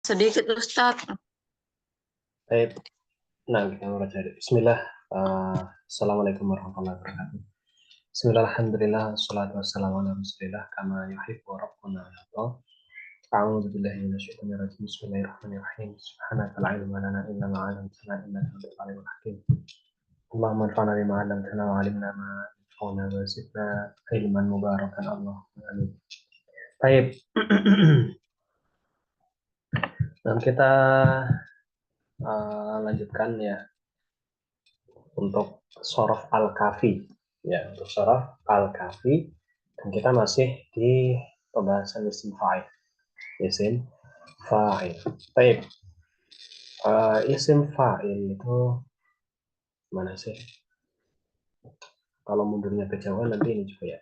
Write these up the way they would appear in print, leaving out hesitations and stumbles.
Sedikit Ustaz. Baik, nah kita mulai dari Bismillah. Assalamualaikum warahmatullahi wabarakatuh. Bismillah, alhamdulillah, salatu wassalamu ala rasulillah, kama yuhibbu rabbuna wa yarda. A'udzu billahi minasyaitonir rajim. Bismillahirrahmanirrahim. Subhanaka la ilma lana illa ma 'allamtana innaka antal alimul hakim. Allahumma anfa'na bima 'allamtana wa 'allimna ma yanfa'una wa zidna ilman mubarakan. Allahumma amin. Baik. Dan kita lanjutkan ya untuk Shorof Al-Kafi. Ya, untuk Shorof Al-Kafi. Dan kita masih di pembahasan isim fa'il. Isim fa'il. Baik. Isim fa'il itu mana sih? Kalau mundurnya kejauhan nanti ini juga ya.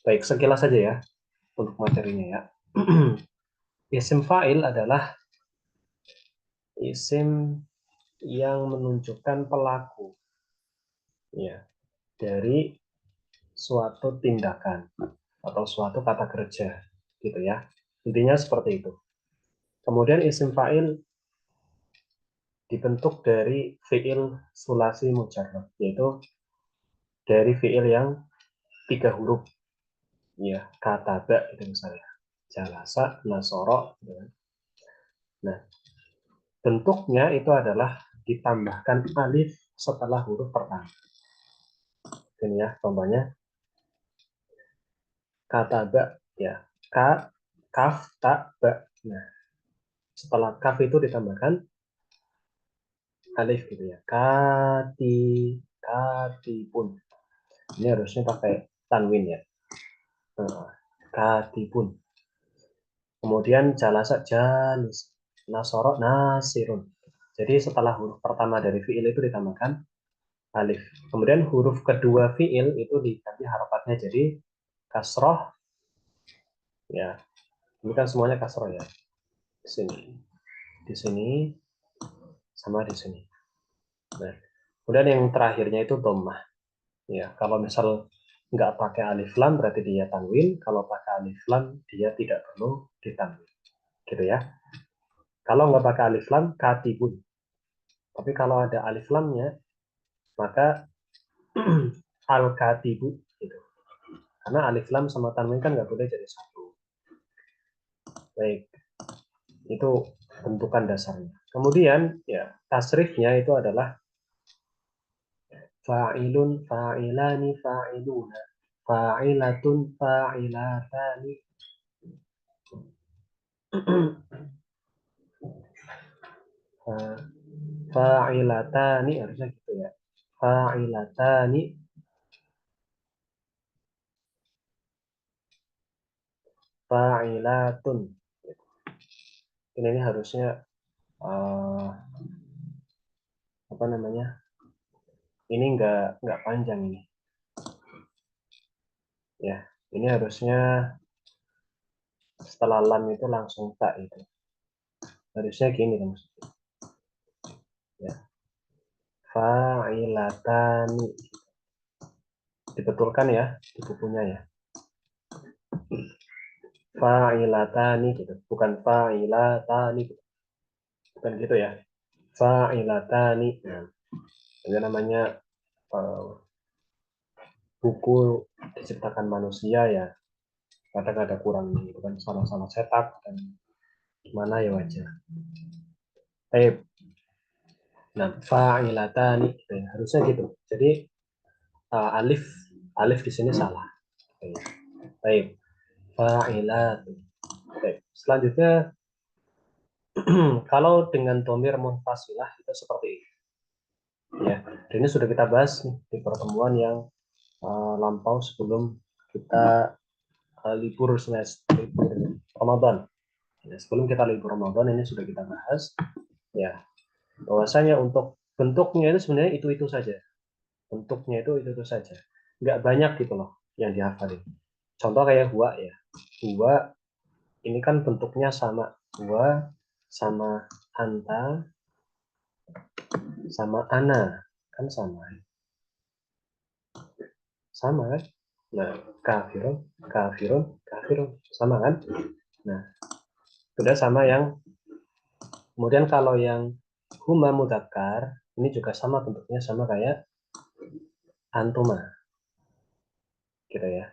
Baik, sekilas saja ya untuk materinya ya. Isim fa'il adalah isim yang menunjukkan pelaku ya dari suatu tindakan atau suatu kata kerja gitu ya. Intinya seperti itu. Kemudian isim fa'il dibentuk dari fi'il sulasi mujarrad, yaitu dari fi'il yang 3 huruf ya, kataba itu misalnya, jalasa, nasoro gitu kan. Nah, bentuknya itu adalah ditambahkan alif setelah huruf pertama. Ini ya contohnya, kataba ya, ka, kaf, ta, ba. Nah, setelah kaf itu ditambahkan alif gitu ya, kati pun. Ini harusnya pakai tanwin ya. Katipun. Kemudian jalasa jalis, nasoro nasirun. Jadi setelah huruf pertama dari fiil itu ditambahkan alif. Kemudian huruf kedua fiil itu diganti harokatnya jadi kasroh. Ya, ini kan semuanya kasroh ya. Di sini, sama di sini. Nah, kemudian yang terakhirnya itu dhammah. Ya, kalau misal nggak pakai alif lam berarti dia tanwin. Kalau pakai alif lam dia tidak perlu ditanwin. Gitu ya. Kalau nggak pakai alif lam, katibun. Tapi kalau ada alif lamnya, maka al-katibu. Gitu. Karena alif lam sama tanwin kan nggak boleh jadi satu. Baik, itu bentukan dasarnya. Kemudian, ya tasrifnya itu adalah fa'ilun, fa'ilani, fa'iluna, fa'ilatun, fa'ilatani. Fa'ilatani harusnya gitu ya. Fa'ilatani, fa'ilatun. Ini harusnya apa namanya? Ini nggak panjang ini. Ya, ini harusnya setelah lam itu langsung tak itu. Harusnya gini maksudnya. Ya, fa'ilatani. Dibetulkan ya di bukunya ya. Fa'ilatani gitu, bukan fa'ilatani gitu. Bukan gitu ya. Fa'ilatani. Nah, ini namanya buku diciptakan manusia ya. Kadang ada kurangnya itu kan, salah-salah cetak dan gimana ya wajar. Nah, fa'ilatani gitu ya. Harusnya gitu. Jadi alif alif di sini salah. Baik, fa'ilat. Baik. Selanjutnya kalau dengan domir munfasilah itu seperti ini. Ya, dan ini sudah kita bahas di pertemuan yang lampau sebelum kita libur semester, libur Ramadan. Ya, sebelum kita libur Ramadan ini sudah kita bahas ya, bahwasanya untuk bentuknya itu sebenarnya itu saja. Bentuknya itu saja. Nggak banyak gitu loh yang dihafalin. Contoh kayak huwa ya. Huwa ini kan bentuknya sama. Huwa sama anta sama ana kan sama. Sama kan? Nah, kafirun, kafirun, kafirun sama kan? Nah, sudah sama yang Kemudian kalau yang huma mudzakkar, ini juga sama bentuknya, sama kayak antuma, gitu ya.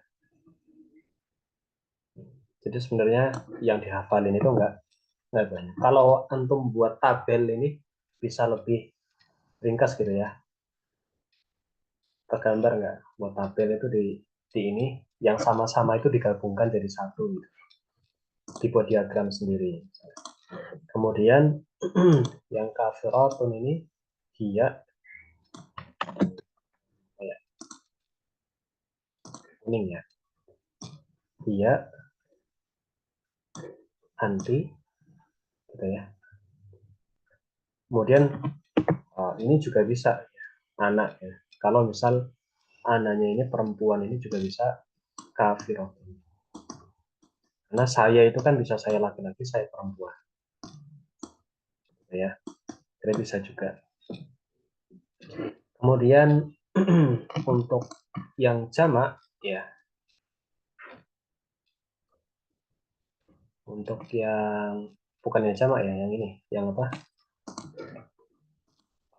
Jadi sebenarnya yang dihafalin itu enggak banyak. Kalau antum buat tabel ini bisa lebih ringkas gitu ya. Tergambar nggak? Buat tabel itu di ini yang sama-sama itu digabungkan jadi satu gitu. Dibuat diagram sendiri. Kemudian yang kafiratun ini dia kayak kuning ya. Dia anti gitu ya. Kemudian ini juga bisa anak ya. Kalau misal anaknya ini perempuan, ini juga bisa kafiratun. Karena saya itu kan bisa saya laki-laki, saya perempuan. Ya, jadi bisa juga. Kemudian untuk yang jamak ya, untuk yang bukan yang jamak ya, yang ini, yang apa?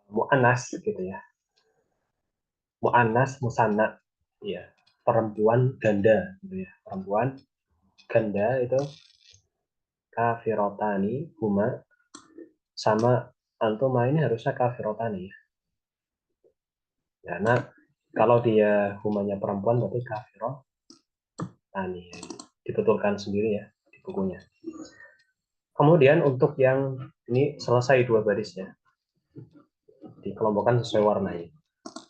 Mu'annas gitu ya. Mu'annas, musanna, ya, perempuan ganda gitu ya. Perempuan ganda itu kafirotani huma, sama antuma ini harusnya kafirotani ya. Karena kalau dia humanya perempuan berarti kafirotani ya. Dibetulkan sendiri ya di bukunya. Kemudian untuk yang ini selesai dua barisnya, dikelompokkan sesuai warnanya.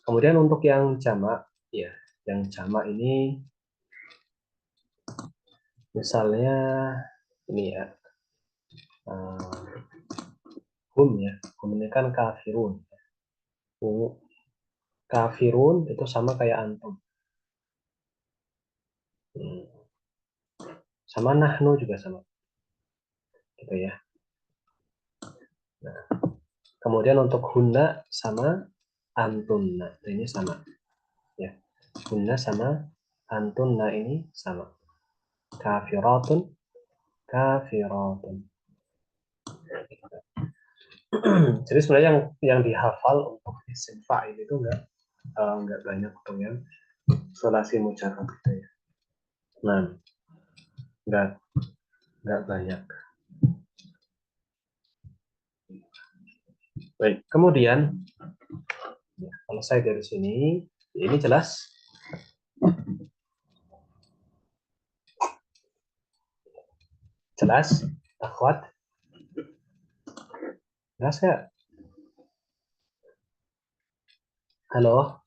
Kemudian untuk yang jamak, ya, yang jamak ini misalnya ini ya, hum ya, hum ini kan kafirun. Kafirun itu sama kayak antum. Sama nahnu juga sama, gitu ya. Nah, kemudian untuk hunna sama antunna ini sama, ya. Hunna sama antunna ini sama. Kafiratun, kafiratun. Jadi sebenarnya yang dihafal untuk isim fa'il itu enggak banyak untuk yang sulasi mujarrad gitu ya. Nah, enggak banyak. Baik, kemudian ya, selesai dari sini. Ini jelas? Jelas, akhwat? Jelas ya? Halo?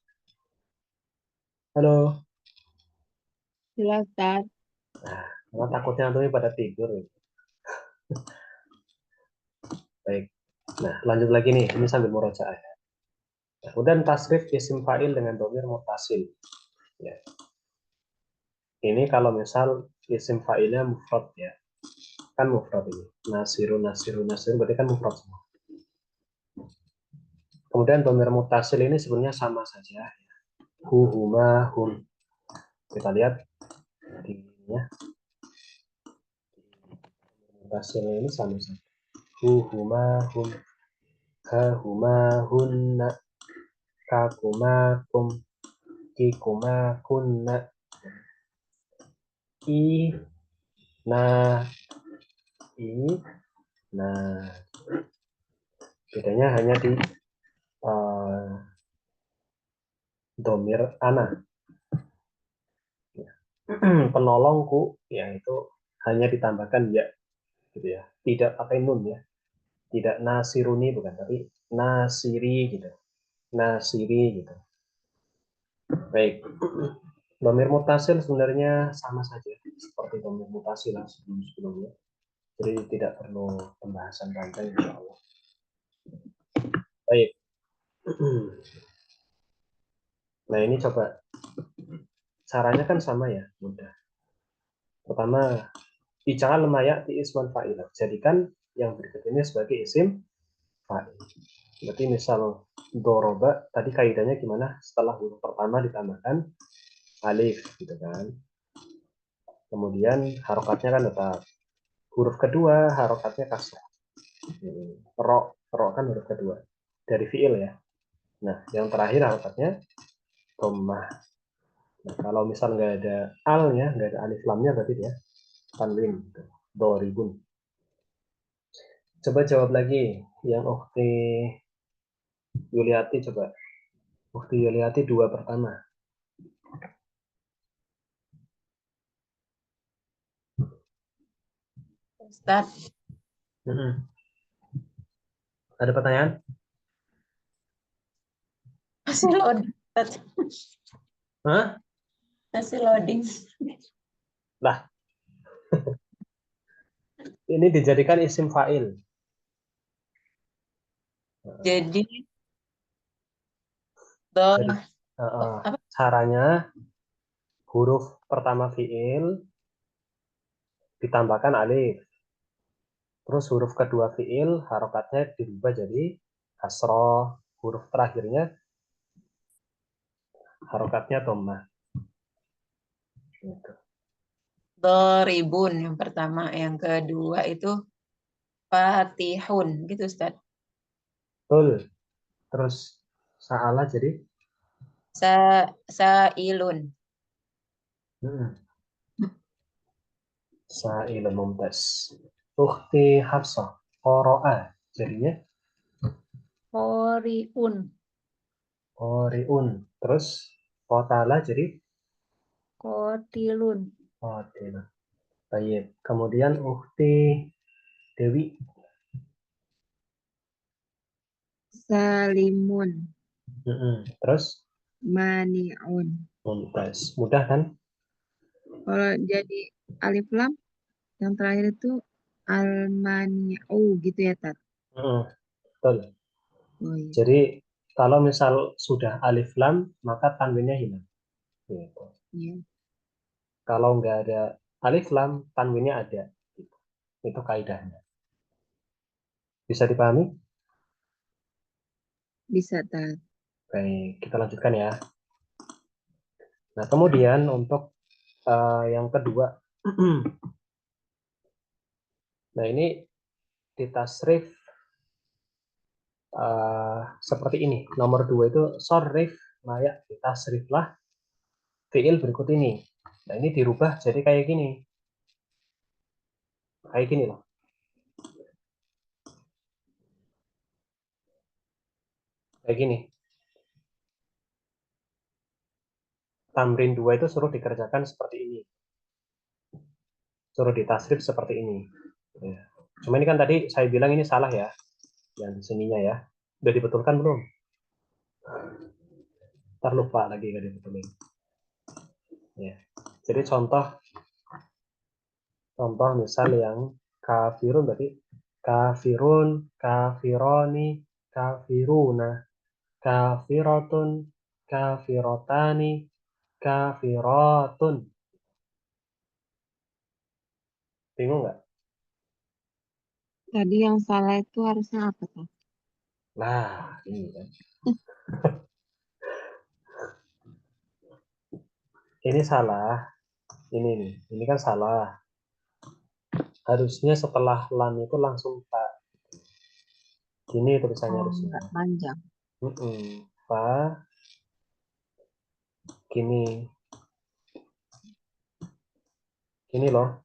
Halo? Jelas, Ustaz. Nah, karena takutnya antum pada tidur. Baik. Nah, lanjut lagi nih. Ini sambil murojaah ya. Nah, kemudian tasrif isim fa'il dengan domir mutasil. Ya. Ini kalau misal isim fa'ilnya mufrad ya. Kan mufrad ini. Nasiru, nasiru, nasiru berarti kan mufrad semua. Kemudian domir mutasil ini sebenarnya sama saja. Hu, huma, hum. Kita lihat di ya. Mutasil ini sama saja. Hu, huma, hum. Ha, huma, hunna. Ka, kuma, kum. Ki, kuma, kunna. I, na, i, nah. Bedanya hanya di domir ana. Penolongku yaitu hanya ditambahkan ya gitu ya, tidak pakai nun ya, tidak nasiruni bukan, tapi nasiri gitu, nasiri gitu. Baik, domir mutasil sebenarnya sama saja seperti domir mutasi lah sebelumnya, jadi tidak perlu pembahasan panjang insya Allah. Baik, nah ini coba caranya kan sama ya, mudah. Pertama, ij'al ma ya'ti isman fa'ilah. Jadikan yang berikut ini sebagai isim fa'il. Berarti misal doroba, tadi kaidahnya gimana? Setelah huruf pertama ditambahkan alif, gitu kan. Kemudian harokatnya kan tetap. Huruf kedua harokatnya kasrah. Ro kan huruf kedua dari fiil ya. Nah, yang terakhir harokatnya dhammah. Nah, kalau misal nggak ada alnya, nggak ada alif lamnya, berarti dia tanwin. Doribun. Coba jawab lagi yang Ukti Yuliati, coba. Ukti Yuliati dua pertama. Ustaz, Ada pertanyaan? masih loading. Ustaz. Hah? Masih loading. Lah, ini dijadikan isim fa'il. Jadi, do, Jadi, apa? caranya huruf pertama fiil ditambahkan alif. Terus huruf kedua fiil harokatnya dirubah jadi kasroh. Huruf terakhirnya harokatnya dhammah. Gitu. Doribun yang pertama, yang kedua itu fatihun, gitu Ustaz. Betul. Terus salah jadi Sailun. sa'ilun mumtaz. Ukhti Hafsah qara'a jadinya Qoriun. qari'un. Terus qatala jadi Qatilun. qatil. Baik. Kemudian Ukhti Dewi. Salimun. Terus Maniun. mumtaz. Mudah kan? Kalau jadi alif lam yang terakhir itu almaniu gitu ya, Tat. Betul. Oh iya. Jadi kalau misal sudah alif lam maka tanwinnya hilang. Gitu. Iya. Kalau nggak ada alif lam tanwinnya ada. Gitu. Itu kaidahnya. Bisa dipahami? Bisa, Tat. Baik, kita lanjutkan ya. Nah, kemudian untuk yang kedua. Nah, ini ditasrif seperti ini. Nomor 2 itu sorrif layak ditasriflah fiil berikut ini. Nah, ini dirubah jadi kayak gini. Kayak gini loh. Kayak gini. Tamrin 2 itu suruh dikerjakan seperti ini. Suruh ditasrif seperti ini. Ya. Cuma ini kan tadi saya bilang ini salah ya. Yang di sininya ya. Udah dibetulkan belum? Ntar lupa lagi nggak dibetulin. Ya. Jadi contoh misal yang kafirun berarti kafirun, kafironi, kafiruna, kafirotun, kafirotani, kafirotun. Bingung nggak? Tadi yang salah itu harusnya apa, Tat? Nah, ini kan. Ini salah. Ini nih. Ini kan salah. Harusnya setelah lam itu langsung pak. Gini tulisannya Oh, harusnya. nggak panjang. Fa, gini. Gini loh.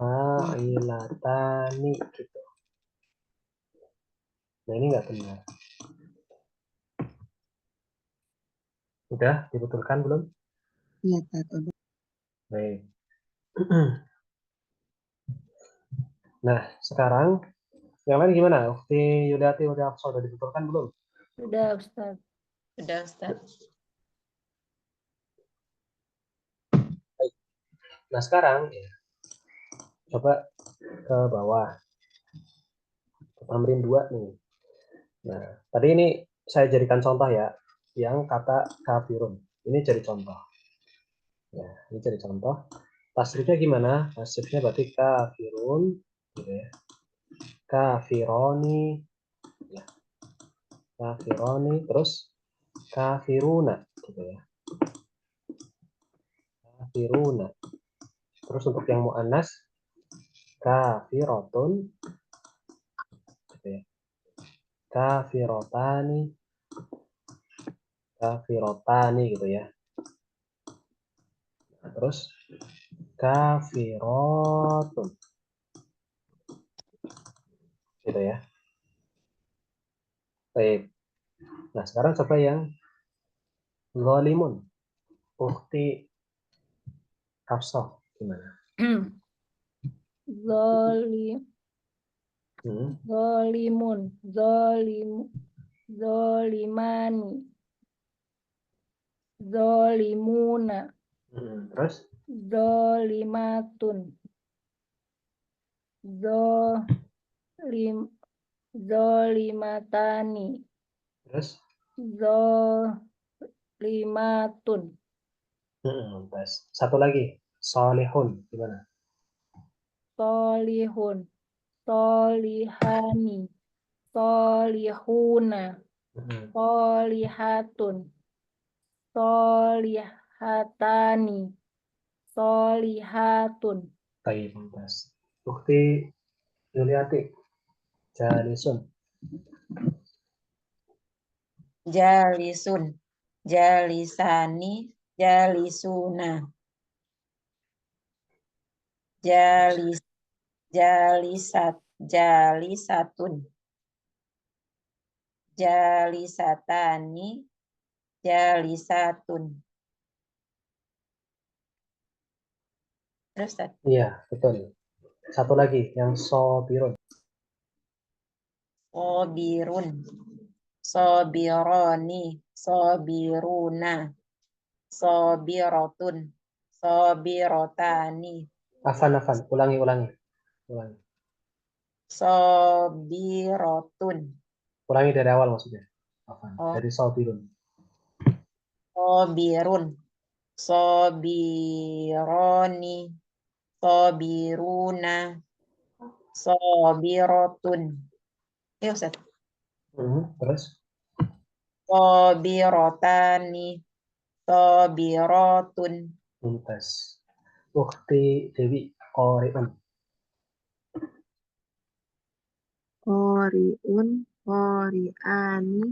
Fa'ilatani gitu. Nah, ini nggak benar. Udah dibetulkan belum? Iya, Tat. Udah. Baik. Nah, sekarang yang lain gimana? Ukti Yuliati udah sudah dibetulkan belum? Udah, Ustaz. Sudah Ustaz. Baik. Nah, sekarang ya, coba ke bawah. Tamrin 2 nih. Nah, tadi ini saya jadikan contoh ya, yang kata kafirun. Ini jadi contoh. Ya, ini jadi contoh. Tasrifnya gimana? Tasrifnya berarti kafirun, gitu ya. Kafironi, ya. Kafironi, terus kafiruna, gitu ya. Kafiruna. Terus untuk yang mu'annas, kafirotun, kafirotani, kafirotani gitu ya. Nah, terus kafirotun gitu ya. Baik. Nah, sekarang coba yang zalimun. Ukti Hafsah gimana? Zolim, Hmm. zolimun, zolimani, zolimuna, Terus zolimatun, zolim, zolimatani, terus zolimatun, Terus satu lagi solihun gimana? solihun, solihani, solihuna, solihatun, solihatani, solihatun, Baik, terus Ukti Yuliati jalisun. Jalisun, jalisani, jalisuna, jalis, jalisatun, jalisatani, jalisatun. Terus Ustaz. Iya, betul. Satu lagi yang sobirun. Sobirun, sobironi, sobiruna, sobirotun, sobirotani, Afan, ulangi. sobirotun, Ulangi dari awal maksudnya. Afan, oh, dari sobirun. sobirun, sobironi, sobiruna, sobirotun. Ya Ustaz. Terus Sobirotani, sobirotun, Mumtaz. Ukti Dewi Qori'un. Qori'un, qori'ani,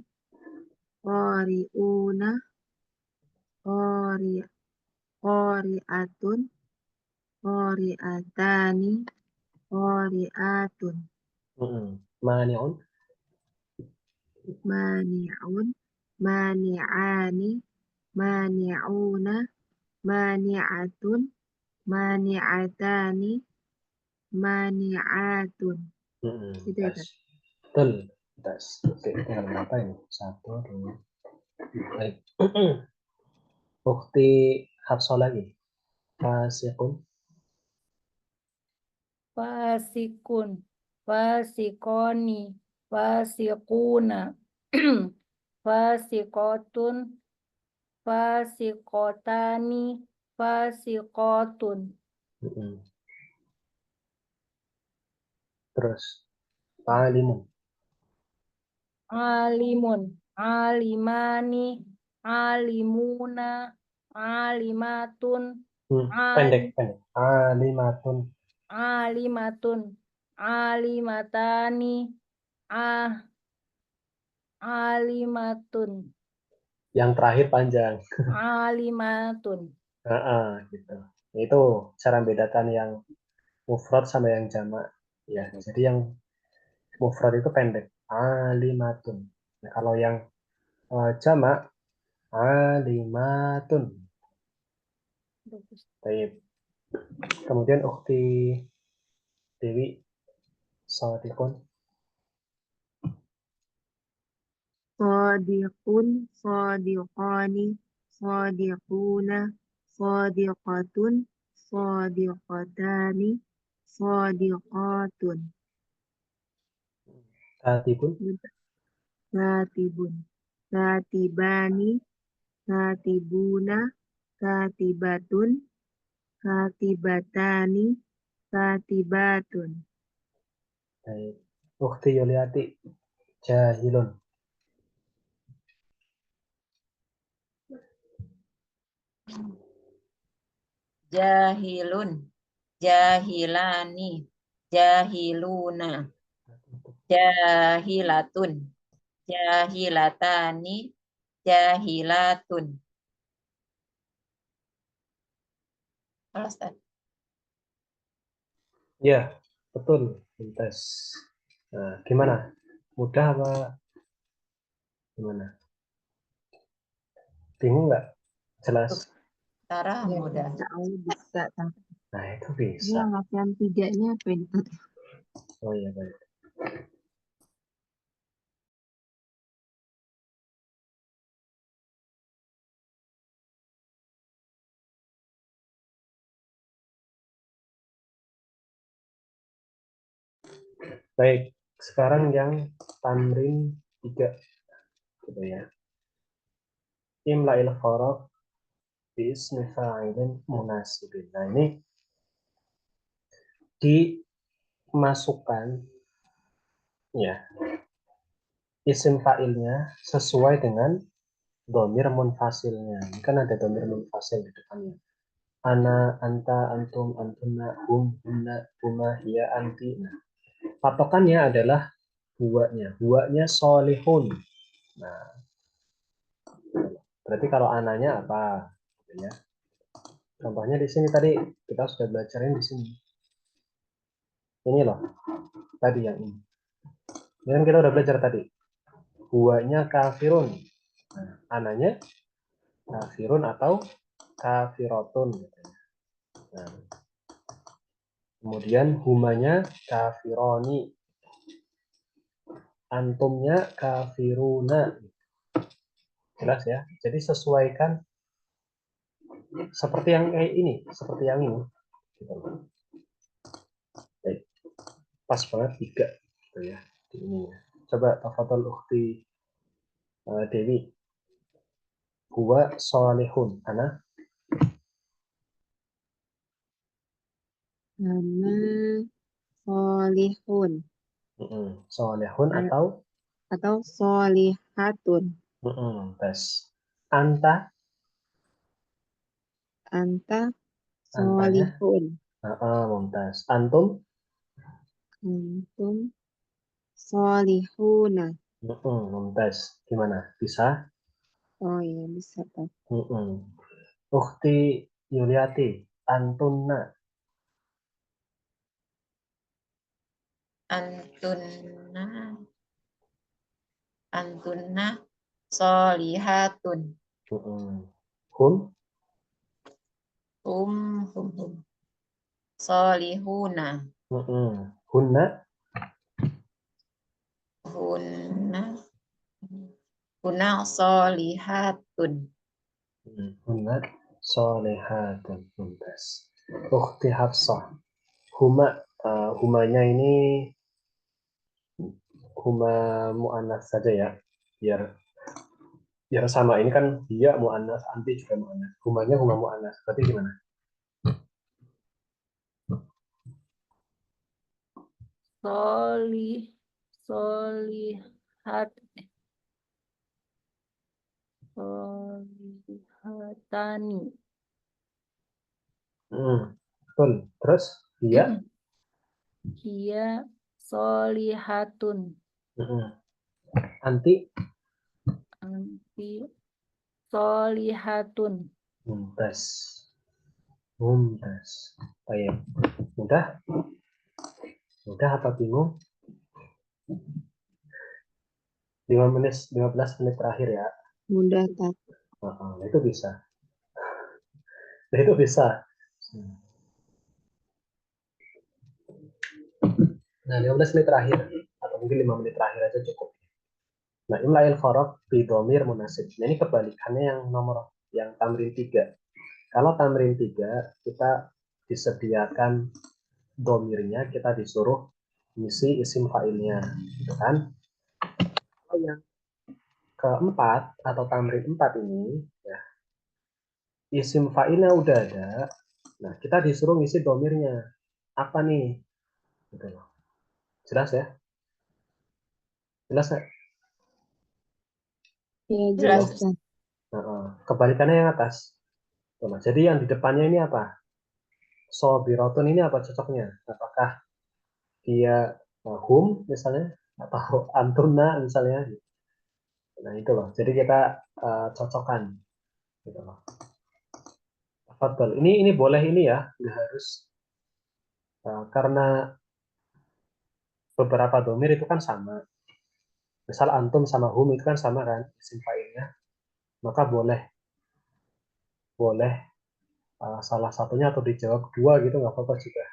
qori'una, qori, qori'atun, qori'atani, qori'atun, Mani'un. mani'un, mani'ani, mani'una, mani'atun, mani'atani, mani'atun. Gitu ya, Tes. Kak? Betul. Tes. Oke, tinggal berapa ini? 1, 2. Baik. Ukti Hafsah lagi. Fasiqun. fasikun, fasikoni, fasikuna, fasikotun, fasikotani, fasikotun, Terus alimun. alimun, alimani, alimuna, alimatun, Pendek. alim, Alimatun. alimatun, alimatani, ah, alimatun, Yang terakhir panjang. alimatun. Gitu. Itu cara membedakan yang mufrad sama yang jamak. Ya, jadi yang mufrad itu pendek. Alimatun. Nah, kalau yang jamak alimatun. Bagus. Baik. Kemudian ukti Dewi Sadiqun. Sadiqun, sadiqani, sadiquna, sadiqatun, sadiqatani, sadiqatun. Katibun. Katibun, katibani, katibuna, katibatun, katibatani, katibatun. Baik. Ukti Yuliati Jahilun. Jahilun, jahilani, jahiluna, jahilatun, Jahilatani, jahilatun. Halo, Ustaz. Ya, betul. Mumtaz. Nah, gimana? Mudah apa gimana? Bingung nggak? Jelas? Tara Ya, mudah. insya Allah bisa. Nah, itu Ini bisa. yang latihan 3-nya apa ini? Oh iya, baik. Baik, sekarang yang tamrin 3 gitu ya. Imla'il khorof bismi fa'ilin munasibin. Nah, ini dimasukkan ya isim fa'ilnya sesuai dengan domir munfasilnya. Ini kan ada domir munfasil di depannya. Ana, anta, antum, antuna, hum, hunna, huma, hiya, anti. Nah, patokannya adalah huwanya. Huwanya solihun. Nah, berarti kalau ananya apa? Gitu ya. Contohnya di sini tadi kita sudah belajarin di sini. Ini loh, tadi yang ini. Ini kan kita udah belajar tadi. Huwanya kafirun. Nah, ananya kafirun atau kafirotun. Gitu. Nah, kemudian humanya kafironi. Antumnya kafiruna. Jelas ya. Jadi sesuaikan seperti yang kayak ini, seperti yang ini. Baik. Pas banget 3 gitu ya. Di ini. Coba tafadhol ukhti Dewi. Huwa solihun. Ana Nama solihun solihun atau atau solihatun. tes. Anta, Anta antanya solihun. mumtaz. Antum Antum solihuna. mumtaz. Gimana? Bisa? Oh iya bisa Pak. Ukhti Yuliati, antunna. Antunna, antunna solihatun. Hum, Hum. Solihuna. hunna, Hunna. Hunna solihatun. hunna solehatun. Mumtaz. Ukhti Hafsah, huma, humanya ini huma mu'annas saja ya, biar biar sama. Ini kan dia mu'annas, anti juga mu'annas. Humanya huma mu'annas. Berarti gimana? Solih, solihat, solihatani. Betul. Terus dia Hiya solihatun. anti Anti solihatun. mumtaz. Mumtaz. Baik. Mudah? Mudah apa bingung? 15 menit terakhir ya. Mudah tak? Itu bisa. Nah, itu bisa. Nah, 15 menit terakhir atau mungkin 5 menit terakhir aja cukup. Nah, imla'il khorof bi dhamir munasib. Nah, ini kebalikannya yang nomor yang tamrin 3. Kalau tamrin 3 kita disediakan domirnya, kita disuruh ngisi isim fa'ilnya, gitu kan? Kalau yang keempat atau tamrin 4 ini, ya, isim fa'ilnya udah ada. Nah, kita disuruh ngisi domirnya. Apa nih? Gitu loh. Jelas ya? Jelas ya? Ya Jelas. jelas Pak. Kebalikannya yang atas. Nah, jadi yang di depannya ini apa? Sobirotun ini apa cocoknya? Apakah dia hum misalnya atau antuna misalnya? Nah itu loh. Jadi kita cocokkan. Gitu loh. Tafadhol. Ini boleh ini ya, nggak harus karena beberapa domir itu kan sama. Misal antum sama hum itu kan sama kan isim fa'ilnya, maka boleh boleh salah satunya atau dijawab dua gitu nggak apa-apa juga.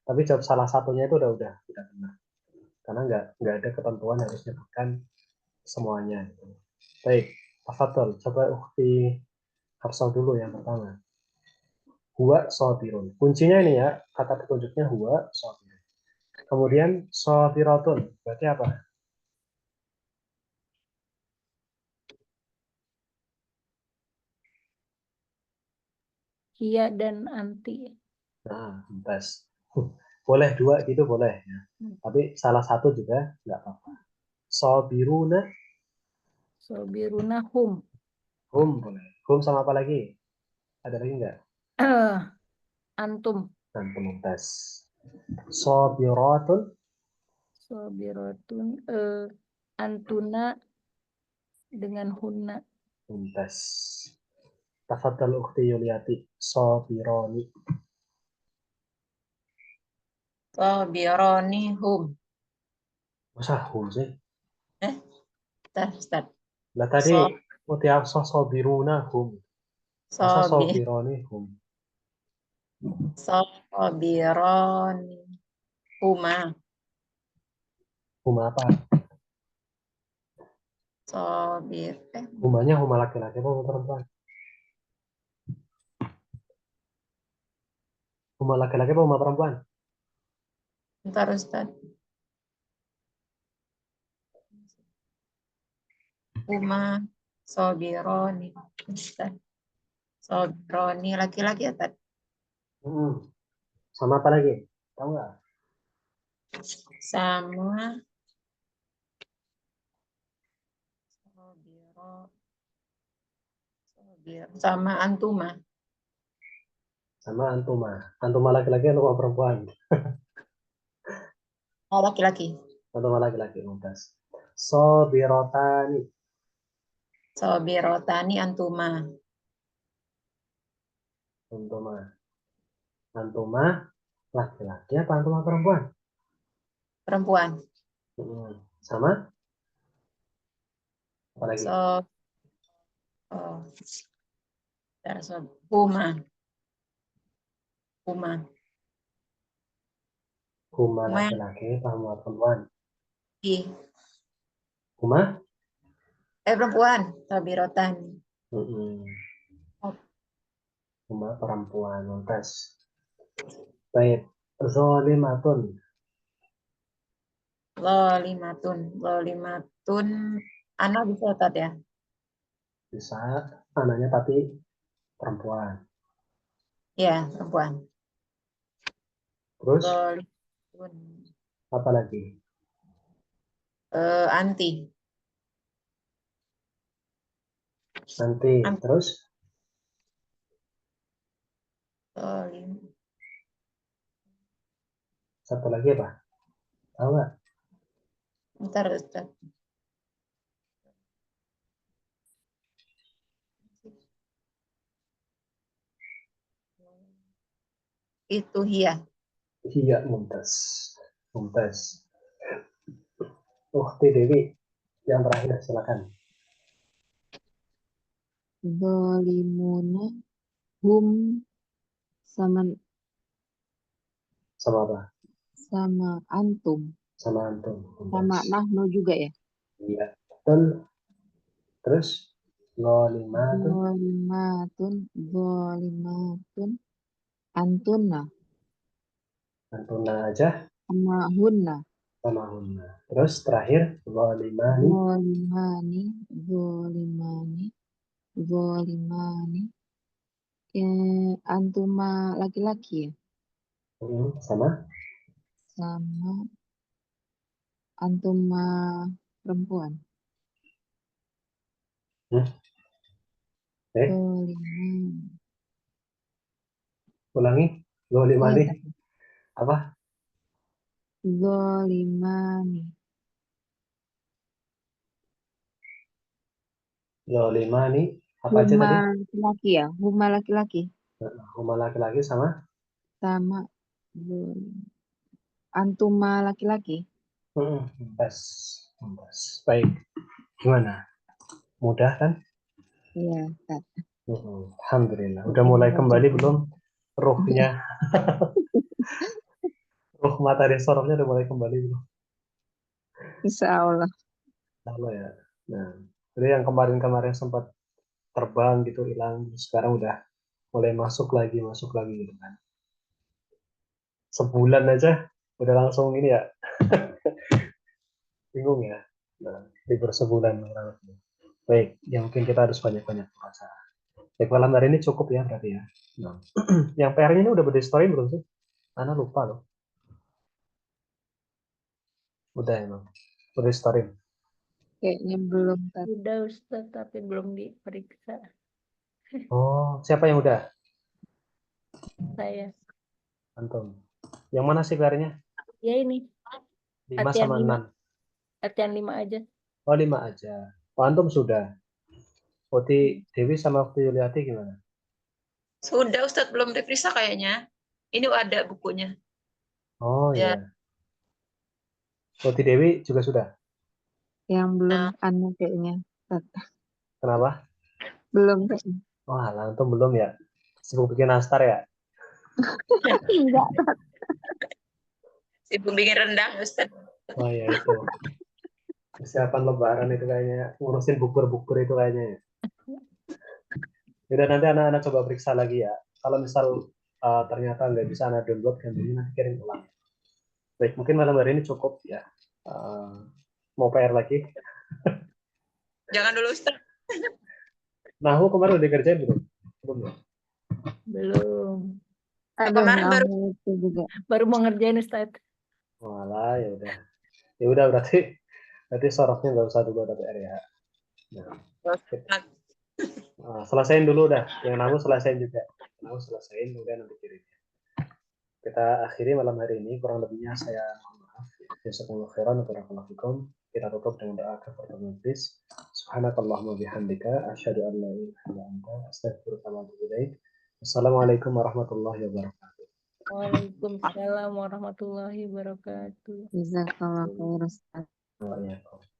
Tapi jawab salah satunya itu udah tidak benar. Karena nggak ada ketentuan harus menyebutkan semuanya. Gitu. Baik, tafadhol. Coba Ukti Hafsah dulu yang pertama. Huwa sabirun. Kuncinya ini ya, kata petunjuknya huwa sabirun. Kemudian sabiratun. Berarti apa? Hia dan anti. Nah, tes. Boleh dua gitu boleh ya. Tapi salah satu juga nggak apa-apa. Sabiruna, Sobiruna hum. hum boleh. Hum sama apa lagi? Ada lagi nggak? Antum. Antum tes. Sabiratun, Sobiratun. Antuna dengan hunna. tes. Tafadhal Ukhti Yuliati. Sabironi. Sabironi hum. Masa hum sih? Ustaz. Lah tadi So, Mutiafsah sabiruna hum. Masa sobi, sabironi hum? sabironi huma. Hum apa? Sobir, Humanya huma laki-laki apa huma perempuan? Huma laki-laki apa huma perempuan? bentar Ustaz. Huma, sobironi. Ustaz. Sobironi laki-laki ya Ustaz. Sama apa lagi? Tahu nggak? Sama sobiro, sama antuma. Sama antuma. Antuma laki-laki atau huma perempuan? Oh, laki-laki. Antuma laki-laki. Mumtaz. Sabirotani. Sobirotani antuma. Antuma. Antuma laki-laki apa antuma perempuan? Perempuan. Sama? Apa lagi? So, oh, so, huma. Huma. Huma Huma laki-laki apa huma perempuan? yang Huma? perempuan. Sobirotani. Huma perempuan. Mumtaz. Baik. Zolimatun. Lolimatun. Lolimatun. Anak bisa Ustaz ya? Bisa anaknya tapi perempuan. Ya, perempuan. Terus Lolimatun. apa lagi? Anti. Nanti Anti. terus Lolim. satu lagi apa? Tahu nggak? Bentar Ustaz. Itu hia. Iya, Mumtaz. Mumtaz. Ukti Dewi, yang terakhir silakan. Zalimuna hum sama Sama apa? sama antum Sama antum. sama Mumtaz. nahnu juga ya. Iya, betul. Terus zolimatun, Zolimatun antuna antuna aja sama hunna. sama hunna. Terus terakhir zolimani, Zolimani zolimani zolimani antuma laki-laki ya sama sama antuma perempuan. hmm, Zolimani. ulangi Oh, zolimani iya. apa? Zolimani Ya, 5 nih. Apa aja Huma tadi? laki-laki ya, huma laki-laki Huma laki-laki sama sama antuma laki-laki. bas. Baik. Gimana? Mudah kan? Iya, Ustaz. Alhamdulillah. Udah mulai kembali belum ruhnya? Ruh materi sorofnya udah mulai kembali belum? Insya Allah. Halo ya. Nah, jadi yang kemarin-kemarin sempat terbang gitu hilang, sekarang udah mulai masuk lagi gitu kan. Sebulan aja udah langsung ini ya, bingung ya. Nah, libur sebulan kurang lebih. Baik, ya mungkin kita harus banyak-banyak puasa. Baik, malam hari ini cukup ya berarti ya. Nah, yang PR-nya ini udah di story belum sih? Ana lupa loh. Udah emang. Udah di story. Kayaknya belum, Ustaz. Udah Ustaz, tapi belum diperiksa Oh, siapa yang udah? saya. Antum. Yang mana sih PR-nya? Ya ini, 5 latihan sama 5. 6. Latihan 5 aja. Oh, 5 aja. Oh, antum sudah. Putih Dewi sama Putih Yuliati gimana? Sudah Ustadz, belum diperiksa kayaknya. Ini ada bukunya. Oh Ya. iya. Putih Dewi juga sudah. Yang belum Nah. anu kayaknya, Ustaz. Kenapa? Belum kayaknya. Wah, antum belum ya? Sibuk bikin nastar ya? Enggak. Sibuk bikin rendang Ustadz. Oh iya itu. Persiapan lebaran itu kayaknya. Ngurusin bukber-bukber itu kayaknya ya. Udah nanti anak-anak coba periksa lagi ya. Kalau misal ternyata nggak bisa anak download, gantinya nanti kirim ulang. Baik, mungkin malam hari ini cukup ya. Mau PR lagi? Jangan dulu Ustadz. Nahu kemarin udah dikerjain belum? Belum ya? Belum. Aduh, Kemarin baru namu itu juga. Baru mau ngerjain Ustaz. Walah, ya udah. Ya udah berarti sorotnya nggak usah dulu ada PR ya. Nah, selesaiin dulu dah. Yang Nahu selesaiin juga. Nahu selesaiin, udah nanti kirim. Kita akhiri malam hari ini, kurang lebihnya saya mohon maaf. Jazakumullah khairan wa barakallahu fikum. Kita tutup dengan doa kafaratul majlis. Subhanakallahumma bihamdika asyhadu an la ilaha illa anta astaghfiruka wa atubu ilaik. Assalamualaikum warahmatullahi wabarakatuh. Waalaikumsalam warahmatullahi wabarakatuh. Jazakallah khair, Ustaz. Waalaikumsalam.